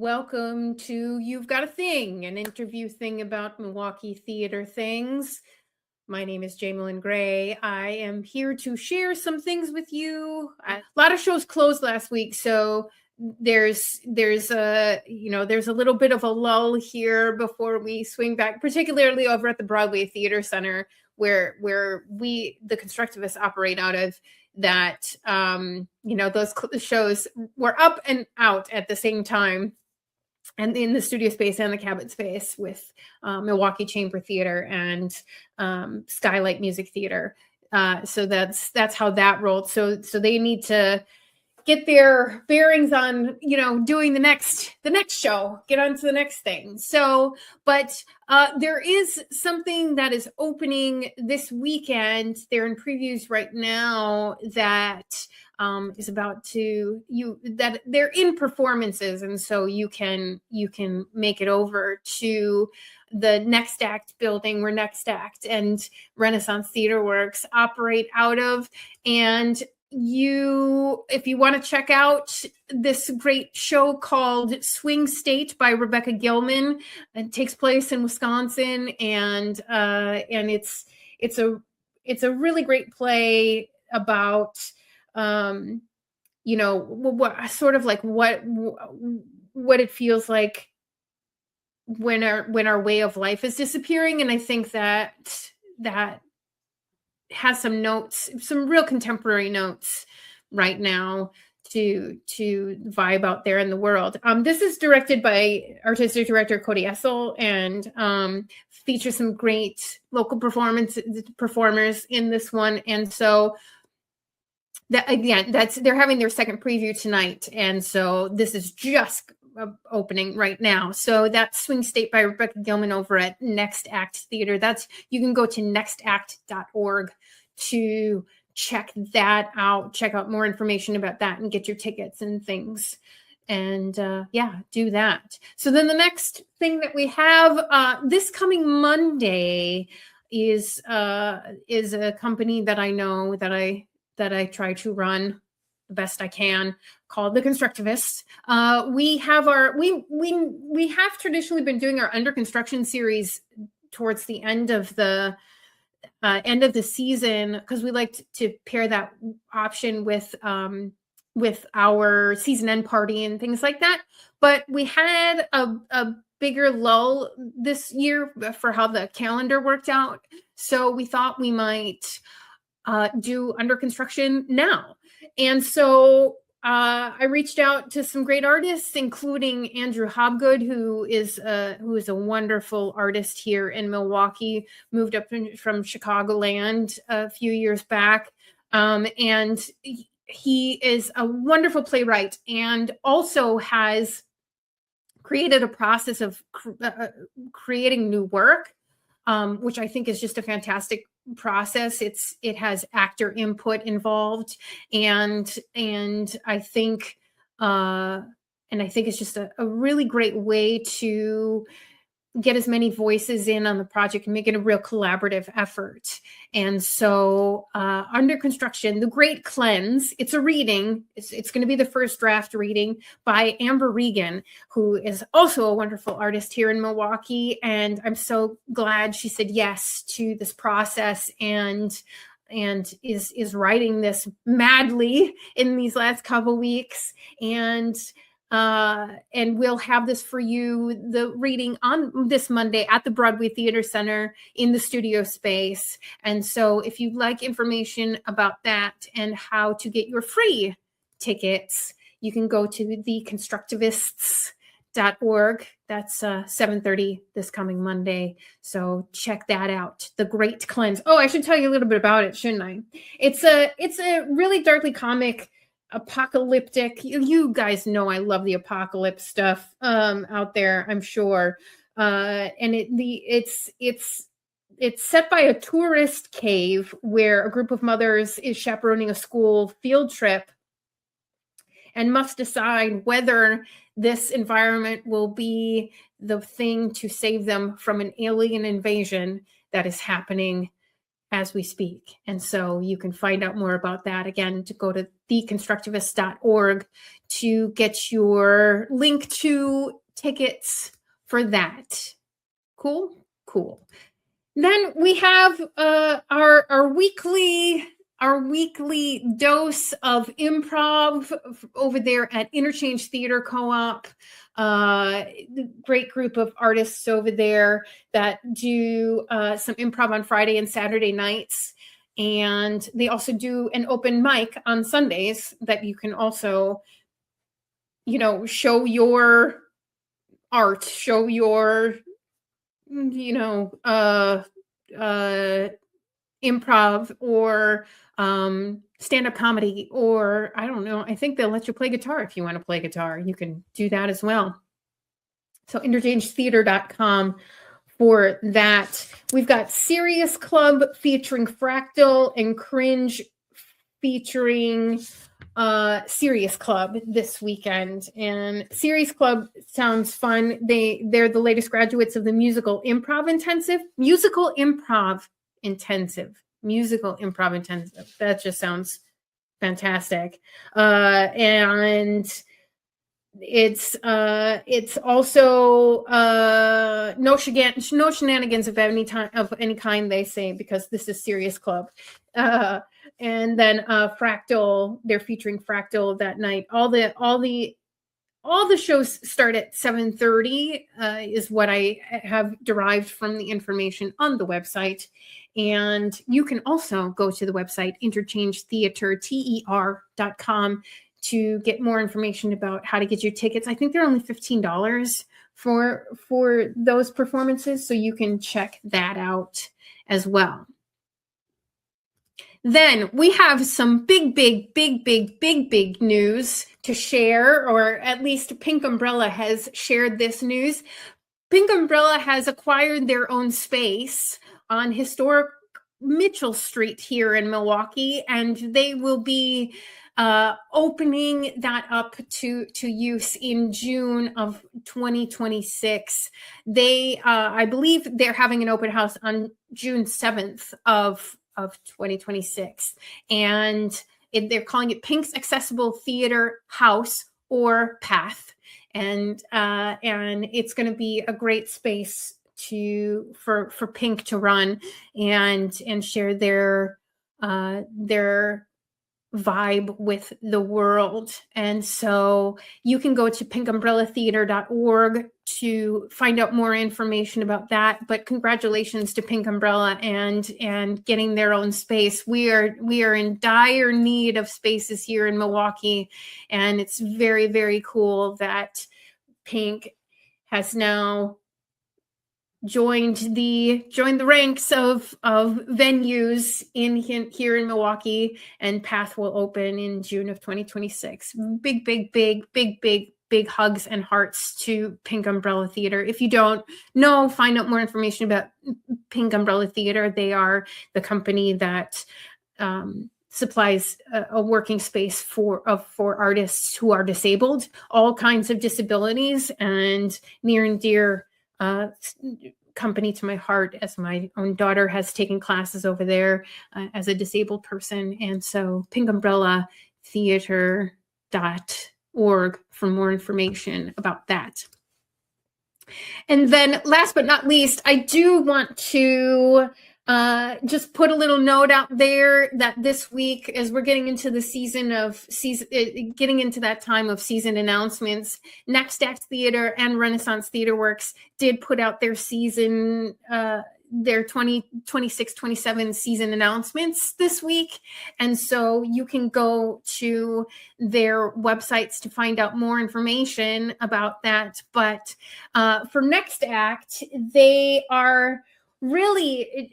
welcome to You've Got a Thing, an interview thing about Milwaukee theater things. My name is Jaimelyn Gray. I am here to share some things with you. A lot of shows closed last week, so there's a little bit of a lull here before we swing back, particularly over at the Broadway Theater Center, where we, the Constructivists, operate out of. That those shows were up and out at the same time, and in the studio space and the cabinet space with Milwaukee Chamber Theater and Skylight Music Theater. So that's how that rolled. So they need to get their bearings on, doing the next show, get on to the next thing. So, but there is something that is opening this weekend. They're in previews right now that is about to that they're in performances, and so you can make it over to the Next Act building where Next Act and Renaissance Theater Works operate out of. And if you want to check out this great show called Swing State by Rebecca Gilman, it takes place in Wisconsin, and it's a really great play about what it feels like when our way of life is disappearing. And I think that has some notes, some real contemporary notes right now to vibe out there in the world. This is directed by artistic director Cody Essel, and features some great local performers in this one. And so that, again, they're having their second preview tonight, and so this is just opening right now. So that's Swing State by Rebecca Gilman over at Next Act Theater. You can go to nextact.org to check that out, check out more information about that, and get your tickets and things. And do that. So then the next thing that we have this coming Monday is a company that I know that I try to run the best I can, called The Constructivists. We have traditionally been doing our under construction series towards the end of the season, because we like to pair that option with our season end party and things like that. But we had a bigger lull this year for how the calendar worked out, so we thought we might do under construction now. And so I reached out to some great artists, including Andrew Hobgood, who is a wonderful artist here in Milwaukee, moved up from Chicagoland a few years back. And he is a wonderful playwright, and also has created a process of creating new work, which I think is just a fantastic process. It has actor input involved, and I think it's just a really great way to get as many voices in on the project and make it a real collaborative effort. And so under construction, The Great Cleanse, it's a reading. It's going to be the first draft reading by Amber Regan, who is also a wonderful artist here in Milwaukee. And I'm so glad she said yes to this process and is writing this madly in these last couple weeks. And we'll have this for you, the reading on this Monday at the Broadway Theater Center in the studio space. And so if you'd like information about that and how to get your free tickets, you can go to theconstructivists.org. That's 7:30 this coming Monday. So check that out. The Great Cleanse. Oh, I should tell you a little bit about it, shouldn't I? It's a really darkly comic, apocalyptic. You guys know I love the apocalypse stuff out there, I'm sure. And it's set by a tourist cave where a group of mothers is chaperoning a school field trip and must decide whether this environment will be the thing to save them from an alien invasion that is happening as we speak. And so you can find out more about that. Again, to go to theconstructivist.org to get your link to tickets for that. Cool. Then we have our weekly dose of improv over there at Interchange Theater Co-op. Great group of artists over there that do some improv on Friday and Saturday nights. And they also do an open mic on Sundays that you can also, show your art, show your, improv or stand-up comedy, or I don't know. I think they'll let you play guitar if you want to play guitar. You can do that as well. So interchangetheater.com for that. We've got Serious Club featuring Fractal and Cringe featuring Serious Club this weekend. And Serious Club sounds fun. They're the latest graduates of the Musical Improv Intensive. That just sounds fantastic. And it's also no shenanigans of any kind, they say, because this is Serious Club. And then Fractal, they're featuring Fractal that night. All the shows start at 7:30 is what I have derived from the information on the website. And you can also go to the website interchangetheater.com to get more information about how to get your tickets. I think they're only $15 for those performances, so you can check that out as well. Then we have some big news to share, or at least Pink Umbrella has shared this news. Pink Umbrella has acquired their own space on historic Mitchell Street here in Milwaukee, and they will be opening that up to use in June of 2026. I believe they're having an open house on June 7th of 2026, and they're calling it Pink's Accessible Theater House or Path, and it's going to be a great space for Pink to run and share their vibe with the world. And so you can go to pinkUmbrellaTheater.org to find out more information about that. But congratulations to Pink Umbrella and getting their own space. We are in dire need of spaces here in Milwaukee, and it's very, very cool that Pink has now joined the ranks of venues here in Milwaukee, and Path will open in June of 2026. Big hugs and hearts to Pink Umbrella Theater. If you don't know, find out more information about Pink Umbrella Theater. They are the company that supplies a working space for artists who are disabled, all kinds of disabilities, and near and dear company to my heart, as my own daughter has taken classes over there as a disabled person. And so pinkUmbrellaTheater.org for more information about that. And then last but not least, I do want to just put a little note out there that this week, as we're getting into getting into that time of season announcements, Next Act Theater and Renaissance Theater Works did put out their season, their 2026-27 season announcements this week. And so you can go to their websites to find out more information about that. But for Next Act, they are really,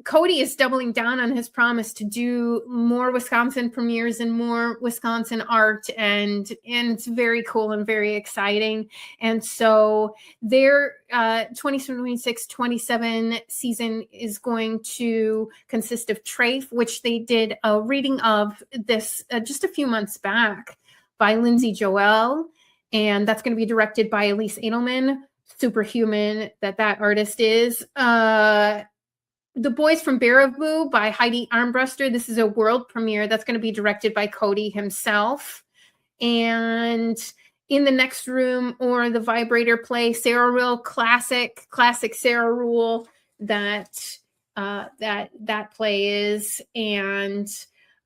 Cody is doubling down on his promise to do more Wisconsin premieres and more Wisconsin art, and it's very cool and very exciting. And so their 2026-27 season is going to consist of Trafe, which they did a reading of this just a few months back by Lindsay Joel, and that's going to be directed by Elise Edelman. Superhuman that artist is. The Boys from Baraboo by Heidi Armbruster. This is a world premiere that's going to be directed by Cody himself. And In the Next Room or The Vibrator play, Sarah Rule, classic Sarah Rule that play is. And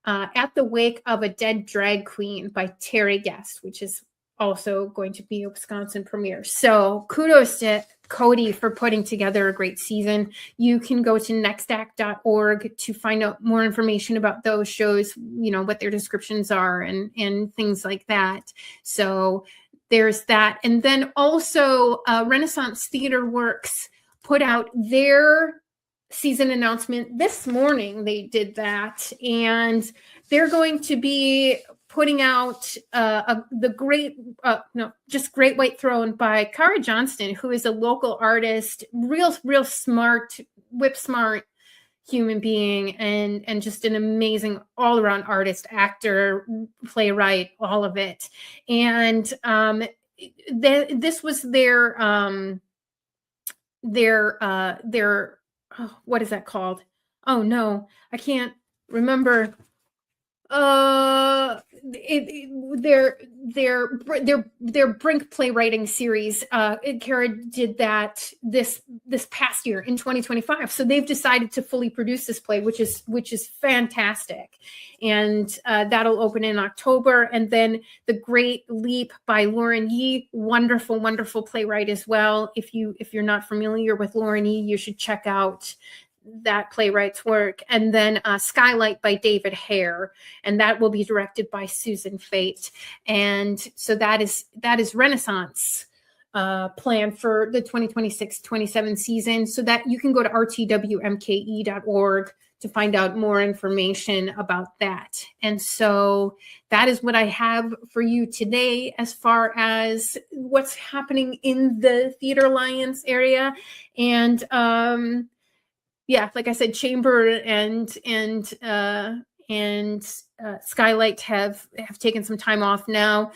At the Wake of a Dead Drag Queen by Terry Guest, which is also going to be a Wisconsin premiere. So kudos to Cody for putting together a great season. You can go to nextact.org to find out more information about those shows, what their descriptions are and things like that. So there's that. And then also Renaissance Theater Works put out their season announcement this morning. They did that, and they're going to be putting out Great White Throne by Cara Johnston, who is a local artist, real smart, whip smart human being, and just an amazing all around artist, actor, playwright, all of it. And this was their what is that called? Oh no, I can't remember. Their Brink playwriting series. Karah did that this past year in 2025. So they've decided to fully produce this play, which is fantastic, and that'll open in October. And then The Great Leap by Lauren Yee, wonderful playwright as well. If you're not familiar with Lauren Yee, you should check out that playwright's work. And then Skylight by David Hare, and that will be directed by Susan Fate. And so that is Renaissance plan for the 2026-27 season. So that you can go to rtwmke.org to find out more information about that. And so that is what I have for you today as far as what's happening in the Theatre Alliance area. And like I said, Chamber and Skylight have taken some time off now.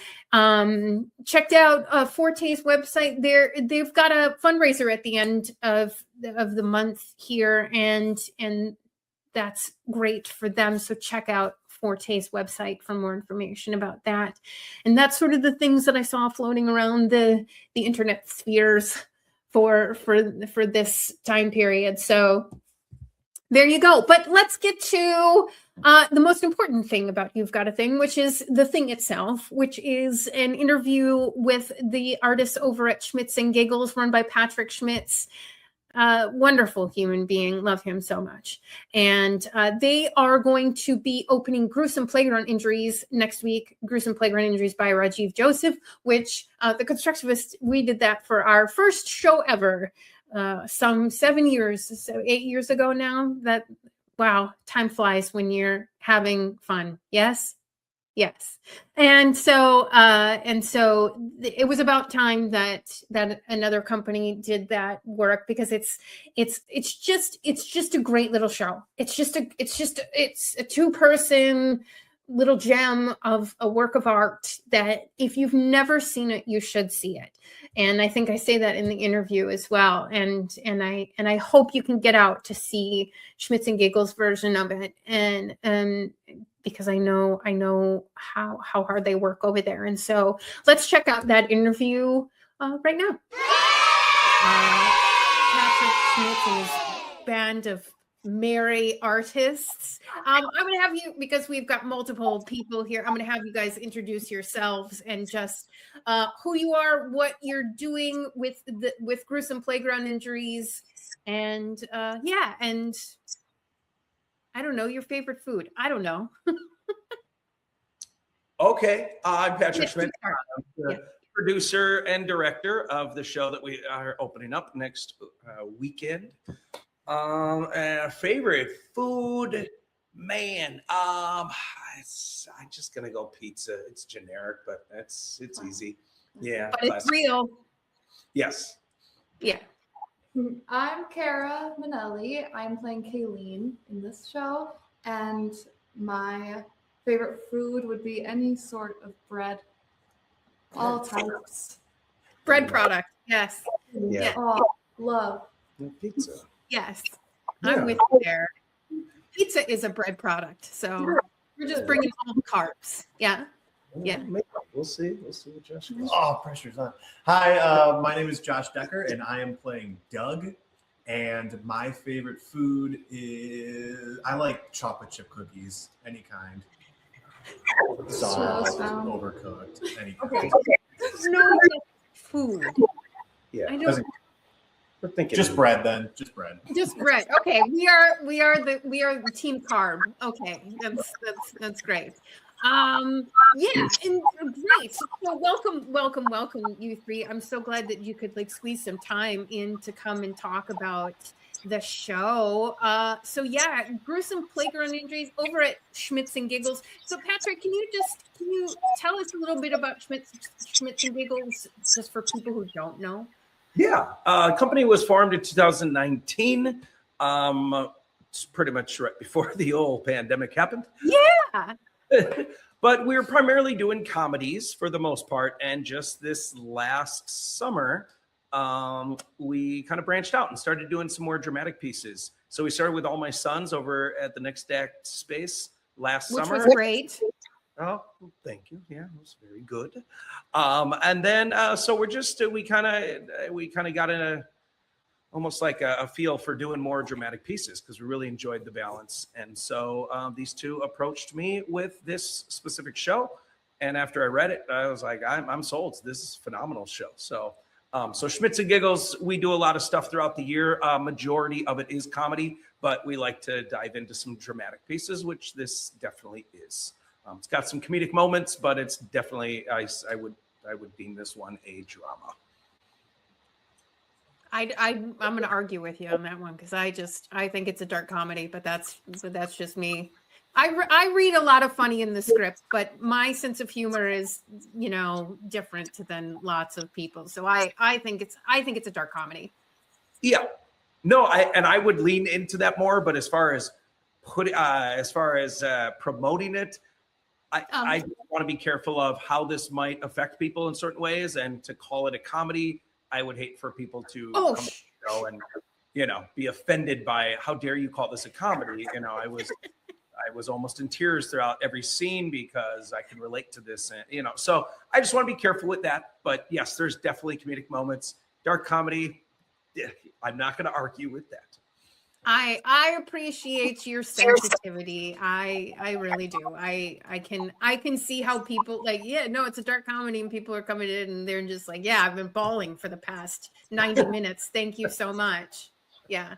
Checked out Forte's website. They've got a fundraiser at the end of the month here, and that's great for them. So check out Forte's website for more information about that. And that's sort of the things that I saw floating around the internet spheres for this time period. So there you go. But let's get to the most important thing about You've Got a Thing, which is the thing itself, which is an interview with the artists over at Schmitz and Giggles, run by Patrick Schmitz. Wonderful human being. Love him so much. And they are going to be opening Gruesome Playground Injuries next week. Gruesome Playground Injuries by Rajiv Joseph, which the Constructivists, we did that for our first show ever. Some 8 years ago now. That, wow, time flies when you're having fun. Yes. And so it was about time that another company did that work, because it's just a great little show. It's a 2-person little gem of a work of art that if you've never seen it, you should see it. And I think I say that in the interview as well. And I hope you can get out to see Schmitz and Giggles' version of it. And because I know how hard they work over there. And so let's check out that interview right now. Patrick Schmitz and his band of merry artists. I'm going to have you, because we've got multiple people here, I'm going to have you guys introduce yourselves and just who you are, what you're doing with Gruesome Playground Injuries, and and I don't know, your favorite food. I don't know. Okay, I'm Patrick Schmitz. I'm the producer and director of the show that we are opening up next weekend. And favorite food, man. I'm just gonna go pizza. It's generic, but it's easy. Yeah, but it's real. Yes. Yeah. I'm Karah Minelli. I'm playing Kayleen in this show, and my favorite food would be any sort of bread, all types. Bread product, yes. Yeah. Oh, love pizza. Yes. I'm with you there. Pizza is a bread product, so we're just bringing all the carbs. Yeah. Yeah. We'll see. We'll see what Josh goes. Oh, pressure's on. Hi, my name is Josh Decker, and I am playing Doug. And my favorite food is I like chocolate chip cookies, any kind. Soft, overcooked, any kind. Okay. No food. Yeah. I don't. We're thinking Just bread, then. Just bread. Just bread. Okay, we are the team carb. Okay, that's great. Yeah, and great. So welcome, you three. I'm so glad that you could like squeeze some time in to come and talk about the show. So yeah, gruesome playground injuries over at Schmitz and Giggles. So Patrick, can you tell us a little bit about Schmitz and Giggles, just for people who don't know? Yeah, company was formed in 2019. It's pretty much right before the old pandemic happened. Yeah. But we were primarily doing comedies for the most part. And just this last summer, we kind of branched out and started doing some more dramatic pieces. So we started with All My Sons over at the Next Act Space last summer. Which was great. Oh, thank you. Yeah, it was very good. And then, so we kind of got in a almost like a feel for doing more dramatic pieces because we really enjoyed the balance. And so these two approached me with this specific show. And after I read it, I was like, I'm sold. This is a phenomenal show. So Schmitz and Giggles, we do a lot of stuff throughout the year. Majority of it is comedy, but we like to dive into some dramatic pieces, which this definitely is. It's got some comedic moments, but it's definitely, I would deem this one a drama. I'm going to argue with you on that one because I think it's a dark comedy, but that's just me. I read a lot of funny in the script, but my sense of humor is, different than lots of people. So I think it's a dark comedy. Yeah, no, I would lean into that more. But as far as promoting it, I want to be careful of how this might affect people in certain ways, and to call it a comedy, I would hate for people to come to the show and be offended by how dare you call this a comedy. I was almost in tears throughout every scene because I can relate to this, and so I just want to be careful with that. But yes, there's definitely comedic moments. Dark comedy, I'm not going to argue with that. I appreciate your sensitivity. I really do. I can see how people it's a dark comedy and people are coming in and they're just like, yeah, I've been bawling for the past 90 minutes. Thank you so much. Yeah.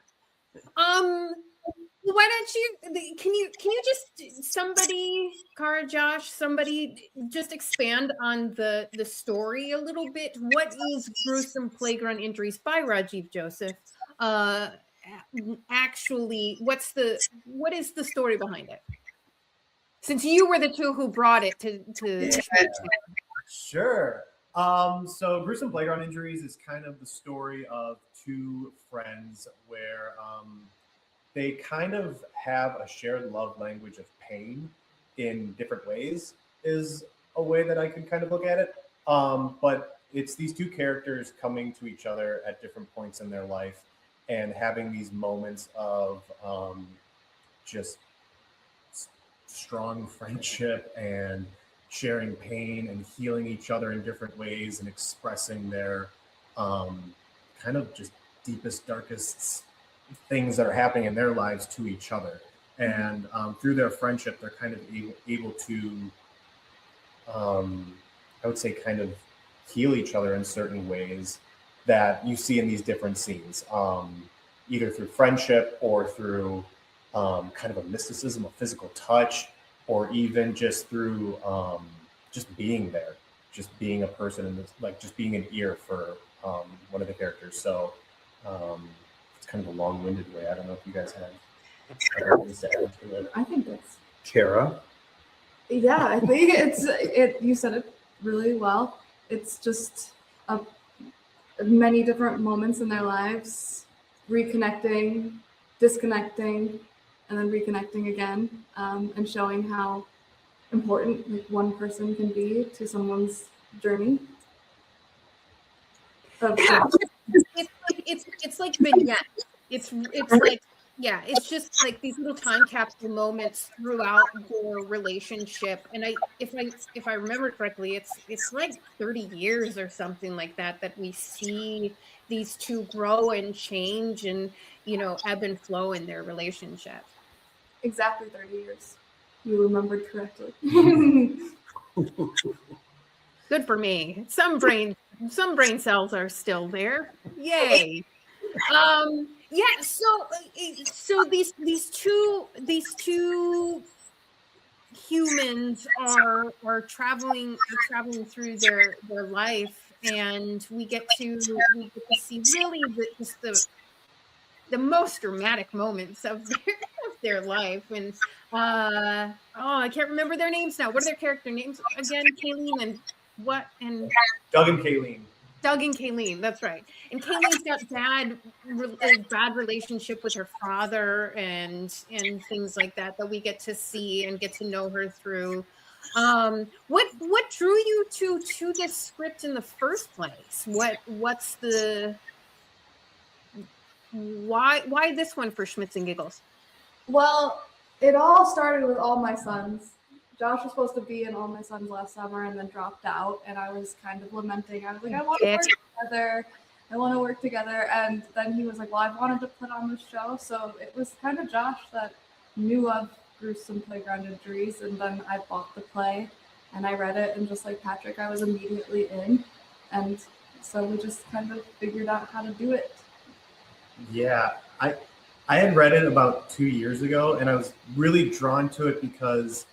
Why don't can you just somebody, Karah, Josh, somebody just expand on the story a little bit? What is Gruesome Playground Injuries by Rajiv Joseph? Actually, what is the story behind it? Since you were the two who brought it to Sure. So Gruesome Playground Injuries is kind of the story of two friends where they kind of have a shared love language of pain in different ways, is a way that I could kind of look at it. But it's these two characters coming to each other at different points in their life and having these moments of just strong friendship and sharing pain and healing each other in different ways and expressing their kind of just deepest, darkest things that are happening in their lives to each other. And through their friendship, they're kind of able to, I would say, kind of heal each other in certain ways that you see in these different scenes, either through friendship or through kind of a mysticism, a physical touch, or even just through just being there, just being a person, and just being an ear for one of the characters. So it's kind of a long-winded way. I don't know if you guys have other things to add to it. I think that's Karah? Yeah, I think you said it really well. It's just many different moments in their lives, reconnecting, disconnecting, and then reconnecting again, and showing how important one person can be to someone's journey. It's like vignettes. It's like Yeah, it's just like these little time capsule moments throughout your relationship. And if I remember correctly, it's like 30 years or something like that we see these two grow and change and, ebb and flow in their relationship. Exactly 30 years. You remembered correctly. Good for me. Some brain cells are still there. Yay. Yeah, so these two humans are traveling through their life, and we get to see really the most dramatic moments of their life. And I can't remember their names now. What are their character names again? Kayleen and what? And Doug and Kayleen. Doug and Kayleen, that's right. And Kayleen's got a bad relationship with her father and things like that we get to see and get to know her through. What drew you to this script in the first place? What's the why this one for Schmitz and Giggles? Well, it all started with All My Sons. Josh was supposed to be in All My Sons last summer and then dropped out, and I was kind of lamenting. I was like, I want to work together. I want to work together. And then he was like, well, I've wanted to put on this show. So it was kind of Josh that knew of Gruesome Playground Injuries, and then I bought the play and I read it, and just like Patrick, I was immediately in. And so we just kind of figured out how to do it. Yeah, I had read it about 2 years ago, and I was really drawn to it because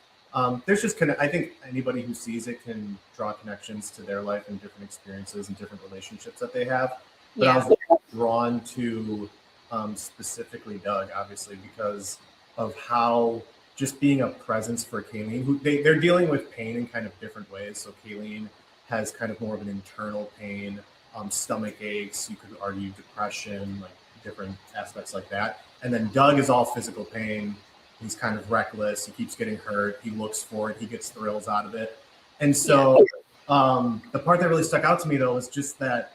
there's just I think anybody who sees it can draw connections to their life and different experiences and different relationships that they have. But I was drawn to specifically Doug, obviously, because of how just being a presence for Kayleen, who they're dealing with pain in kind of different ways. So Kayleen has kind of more of an internal pain, stomach aches, you could argue depression, like different aspects like that. And then Doug is all physical pain. He's kind of reckless. He keeps getting hurt. He looks for it. He gets thrills out of it. And so the part that really stuck out to me, though, was just that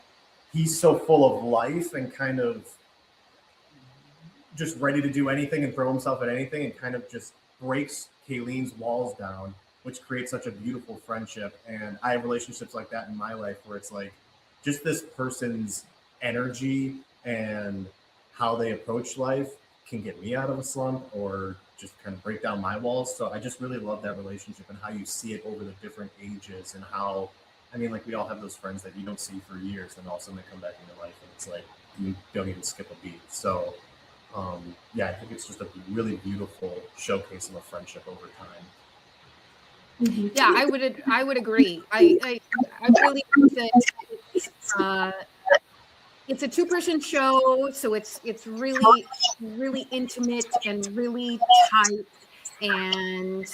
he's so full of life and kind of just ready to do anything and throw himself at anything, and kind of just breaks Kayleen's walls down, which creates such a beautiful friendship. And I have relationships like that in my life where it's like just this person's energy and how they approach life can get me out of a slump or just kind of break down my walls. So I just really love that relationship and how you see it over the different ages, and how, I mean, like, we all have those friends that you don't see for years, and all of a sudden they come back in your life and it's like you don't even skip a beat. So I think it's just a really beautiful showcase of a friendship over time. Yeah, I would agree. I really think that it's a two-person show, so it's really, really intimate and really tight. And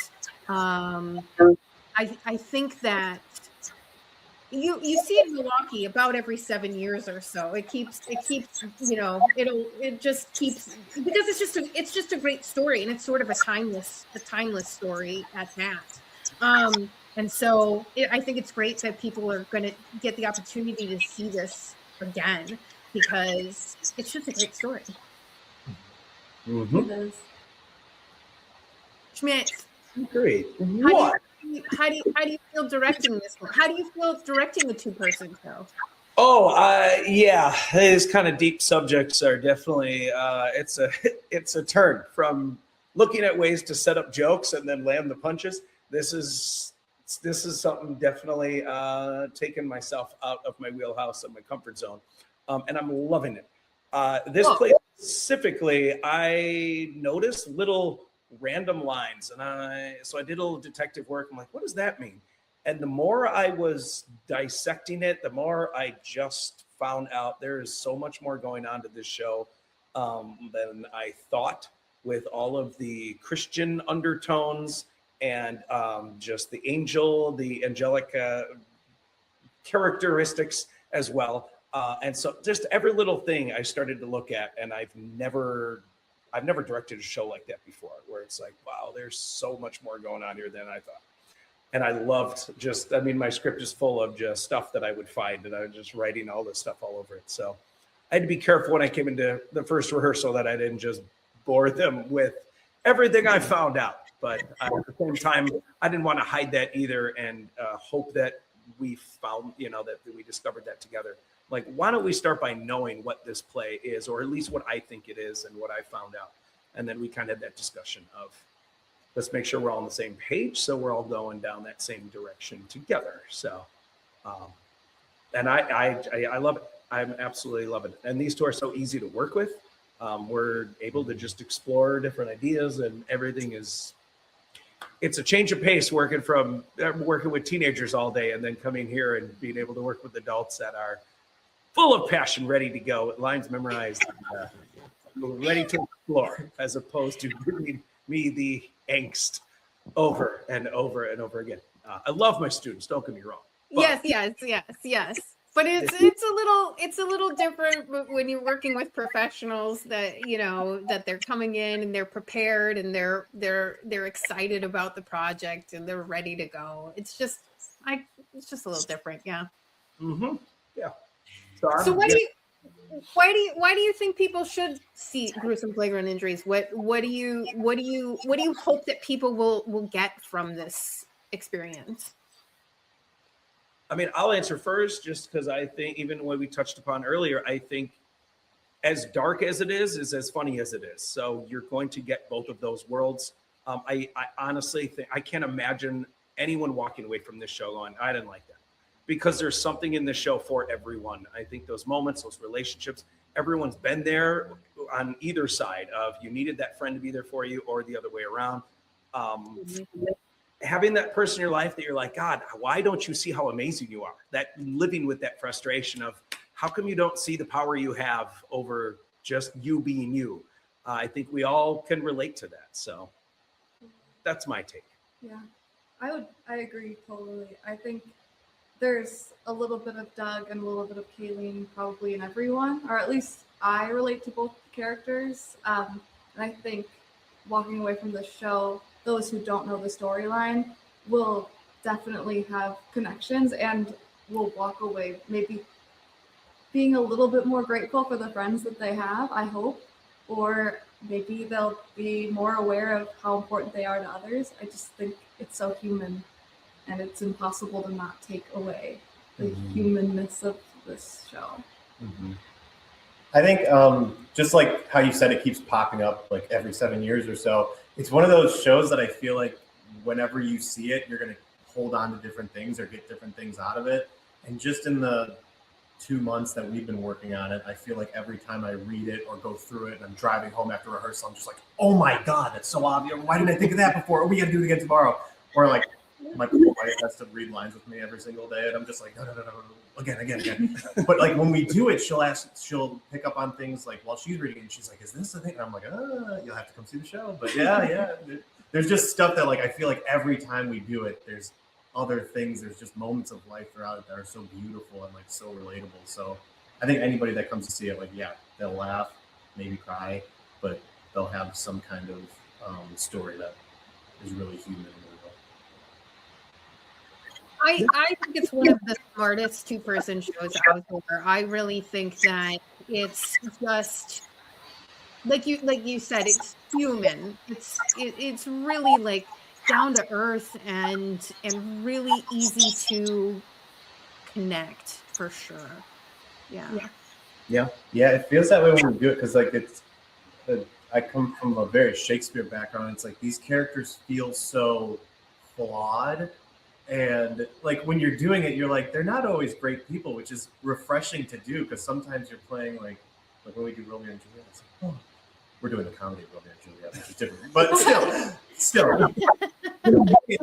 I think that you see it in Milwaukee about every 7 years or so. It keeps it just keeps, because it's just a great story, and it's sort of a timeless story at that. And so I think it's great that people are going to get the opportunity to see this again, because it's just a great story. Mm-hmm. It is. Schmitz, great. How do you feel directing this one? How do you feel directing the two-person show? These kind of deep subjects are definitely it's a turn from looking at ways to set up jokes and then land the punches. This is something definitely taking myself out of my wheelhouse and my comfort zone, and I'm loving it. This place specifically, I noticed little random lines, and I did a little detective work. I'm like, what does that mean? And the more I was dissecting it, the more I just found out there is so much more going on to this show than I thought, with all of the Christian undertones and just the angelic characteristics as well. And so just every little thing I started to look at, and I've never directed a show like that before, where it's like, wow, there's so much more going on here than I thought. And I loved my script is full of just stuff that I would find, and I was just writing all this stuff all over it. So I had to be careful when I came into the first rehearsal that I didn't just bore them with everything I found out. But at the same time, I didn't want to hide that either, and hope that we found, that we discovered that together. Like, why don't we start by knowing what this play is, or at least what I think it is and what I found out. And then we kind of had that discussion of, let's make sure we're all on the same page, so we're all going down that same direction together. So, and I love it. I'm absolutely loving it. And these two are so easy to work with. We're able to just explore different ideas, and everything it's a change of pace working with teenagers all day and then coming here and being able to work with adults that are full of passion, ready to go, lines memorized, ready to explore, as opposed to giving me the angst over and over and over again. I love my students, don't get me wrong. Yes. But it's a little different when you're working with professionals that that they're coming in and they're prepared and they're excited about the project and they're ready to go. It's just a little different, yeah. Mm-hmm. Yeah. So why do you think people should see Gruesome Playground Injuries? What do you hope that people will get from this experience? I mean, I'll answer first, just because I think, even what we touched upon earlier, I think as dark as it is as funny as it is. So you're going to get both of those worlds. I honestly think, I can't imagine anyone walking away from this show going, I didn't like that. Because there's something in this show for everyone. I think those moments, those relationships, everyone's been there on either side of, you needed that friend to be there for you, or the other way around. Having that person in your life that you're like, God, why don't you see how amazing you are? That living with that frustration of, how come you don't see the power you have over just you being you? I think we all can relate to that. So that's my take. Yeah, I agree totally. I think there's a little bit of Doug and a little bit of Kayleen probably in everyone, or at least I relate to both characters. And I think walking away from the show, those who don't know the storyline will definitely have connections and will walk away maybe being a little bit more grateful for the friends that they have, I hope, or maybe they'll be more aware of how important they are to others. I just think it's so human, and it's impossible to not take away the humanness of this show. Mm-hmm. I think just like how you said, it keeps popping up like every 7 years or so. It's one of those shows that I feel like whenever you see it, you're going to hold on to different things or get different things out of it. And just in the 2 months that we've been working on it, I feel like every time I read it or go through it and I'm driving home after rehearsal, I'm just like, oh my God, that's so obvious. Why didn't I think of that before? Oh, we got to do it again tomorrow. Or like, my wife has to read lines with me every single day, and I'm just like, no, again. But like when we do it, she'll pick up on things like while she's reading, and she's like, is this the thing? And I'm like, you'll have to come see the show. But yeah. There's just stuff that like I feel like every time we do it, there's other things. There's just moments of life throughout it that are so beautiful and like so relatable. So I think anybody that comes to see it, like, yeah, they'll laugh, maybe cry, but they'll have some kind of story that is really human. I think it's one of the smartest two-person shows out there. I really think that it's just like you said, it's human. It's really like down to earth and really easy to connect for sure. Yeah. It feels that way when we do it because like I come from a very Shakespeare background. It's like these characters feel so flawed. And like when you're doing it, you're like, they're not always great people, which is refreshing to do because sometimes you're playing like when we do Romeo and Juliet, it's like, oh, we're doing the comedy of Romeo and Juliet, which is different. But still, it's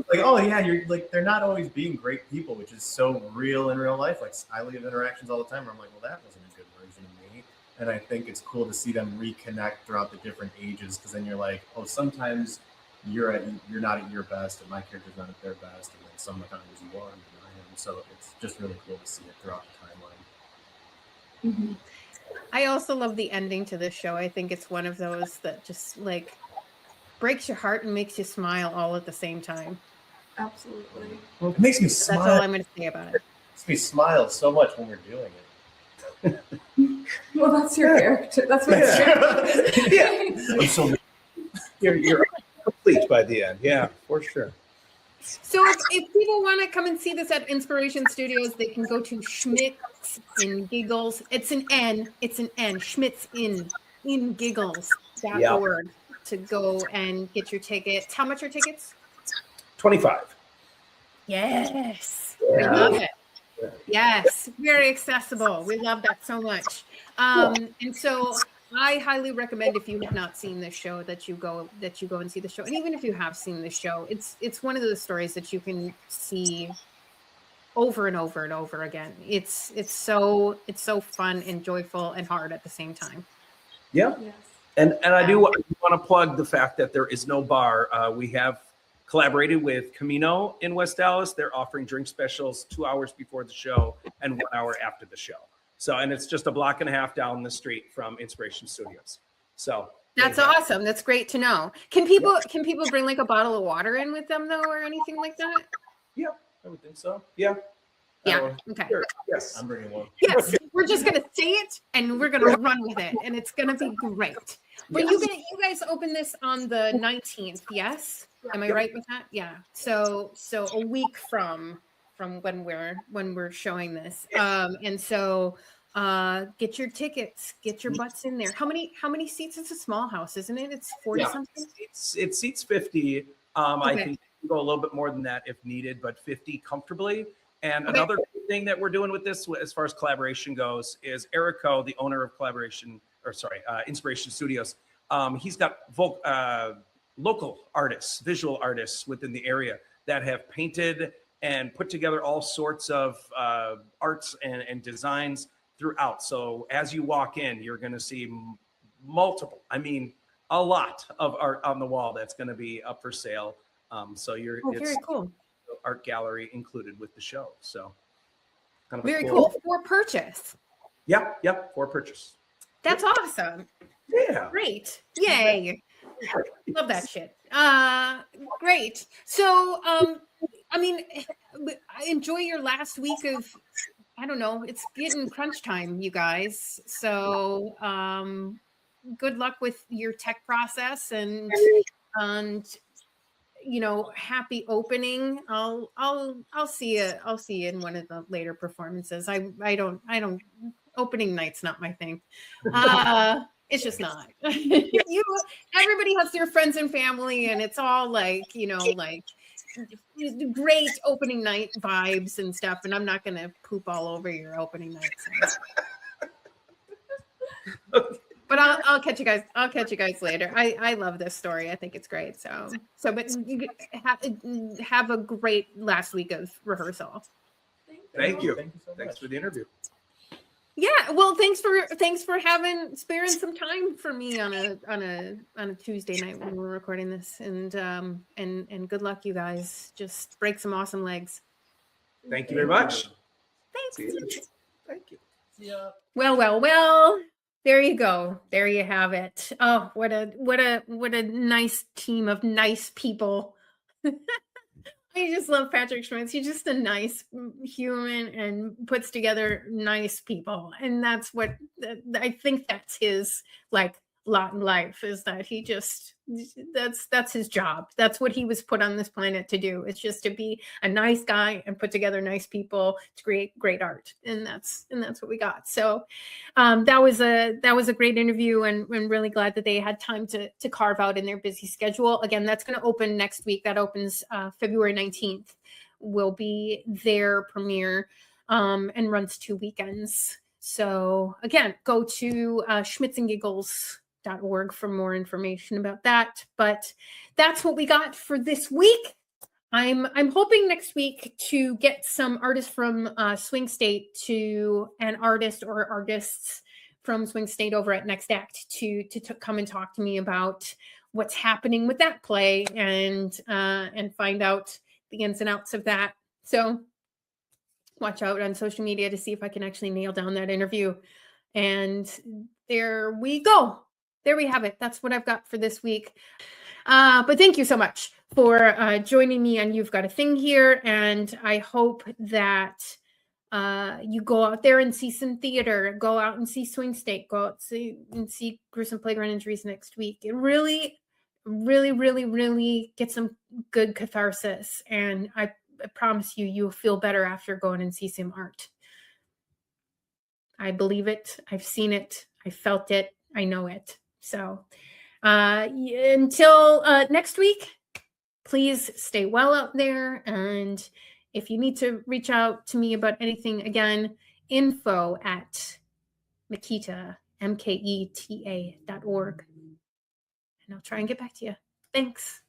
like, oh yeah, you're like, they're not always being great people, which is so real in real life. Like I live interactions all the time where I'm like, well, that wasn't a good version of me. And I think it's cool to see them reconnect throughout the different ages because then you're like, oh, sometimes you're not at your best and my character's not at their best, and then sometimes you are and I am. So it's just really cool to see it throughout the timeline. Mm-hmm. I also love the ending to this show. I think it's one of those that just like breaks your heart and makes you smile all at the same time. Absolutely. Well, it makes me smile. That's all I'm going to say about it. It makes me smile so much when we're doing it. Well, that's your character. That's what I'm so you're complete by the end. Yeah, for sure. So if people want to come and see this at Inspiration Studios, they can go to Schmitz in Giggles. It's an N. Schmitz in Giggles.org to go and get your tickets. How much are tickets? $25. Yes. We love it. Yes. Very accessible. We love that so much. And so I highly recommend, if you have not seen this show, that you go and see the show. And even if you have seen the show, it's one of those stories that you can see over and over and over again. It's so fun and joyful and hard at the same time. Yeah. Yes. And I do want to plug the fact that there is no bar. We have collaborated with Camino in West Dallas. They're offering drink specials 2 hours before the show and 1 hour after the show. So, and it's just a block and a half down the street from Inspiration Studios. So that's awesome. That's great to know. Can people bring like a bottle of water in with them though, or anything like that? Yeah, I would think so. Yeah. Yeah. Okay. Sure. Yes. I'm bringing one. Yes. We're just gonna say it and we're gonna run with it, and it's gonna be great. But you guys open this on the 19th, yes? Am I right with that? Yeah. So a week from when we're showing this. And so get your tickets, get your butts in there. How many seats? It's a small house, isn't it? It's 40 something. It seats 50. I think we can go a little bit more than that if needed, but 50 comfortably. And another thing that we're doing with this, as far as collaboration goes, is Erico, the owner of Inspiration Studios. He's got local artists, visual artists within the area that have painted and put together all sorts of arts and designs throughout. So as you walk in, you're going to see a lot of art on the wall that's going to be up for sale. So it's very cool. Art gallery included with the show. So kind of very cool. For purchase. Yep. For purchase. That's awesome. Yeah. Great. Yay. Love that shit. Great. So, enjoy your last week of, I don't know, it's getting crunch time, you guys. So, good luck with your tech process and happy opening. I'll see you in one of the later performances. I don't opening night's not my thing. It's just not. Everybody has their friends and family, and it's all like great opening night vibes and stuff. And I'm not gonna poop all over your opening night. So. But I'll catch you guys. I'll catch you guys later. I love this story. I think it's great. But you have a great last week of rehearsal. Thank you. Thank you so much. Thanks for the interview. Yeah, well, thanks for sparing some time for me on a Tuesday night when we're recording this, and good luck, you guys. Just break some awesome legs. Thank you very much. Thanks. Thank you. Yeah. Well. There you go. There you have it. Oh, what a nice team of nice people. I just love Patrick Schmitz. He's just a nice human and puts together nice people. And that's what I think that's his lot in life, is that he just, that's his job. That's what he was put on this planet to do. It's just to be a nice guy and put together nice people to create great art. And that's what we got. So that was a great interview, and really glad that they had time to carve out in their busy schedule. Again, that's going to open next week. That opens February 19th will be their premiere, and runs 2 weekends. So again, go to schmitzandgiggles.org for more information about that. But that's what we got for this week. I'm hoping next week to get some artists from Swing State an artist or artists from Swing State over at Next Act to come and talk to me about what's happening with that play and find out the ins and outs of that. So watch out on social media to see if I can actually nail down that interview. And there we go. There we have it. That's what I've got for this week. But thank you so much for joining me on You've Got a Thing here. And I hope that you go out there and see some theater, go out and see Swing State, go out and see Gruesome Playground Injuries next week. It really, really, really, really gets some good catharsis. And I promise you, you'll feel better after going and see some art. I believe it. I've seen it. I felt it. I know it. So until next week, please stay well out there. And if you need to reach out to me about anything, again, info@mketa, mketa.org. And I'll try and get back to you. Thanks.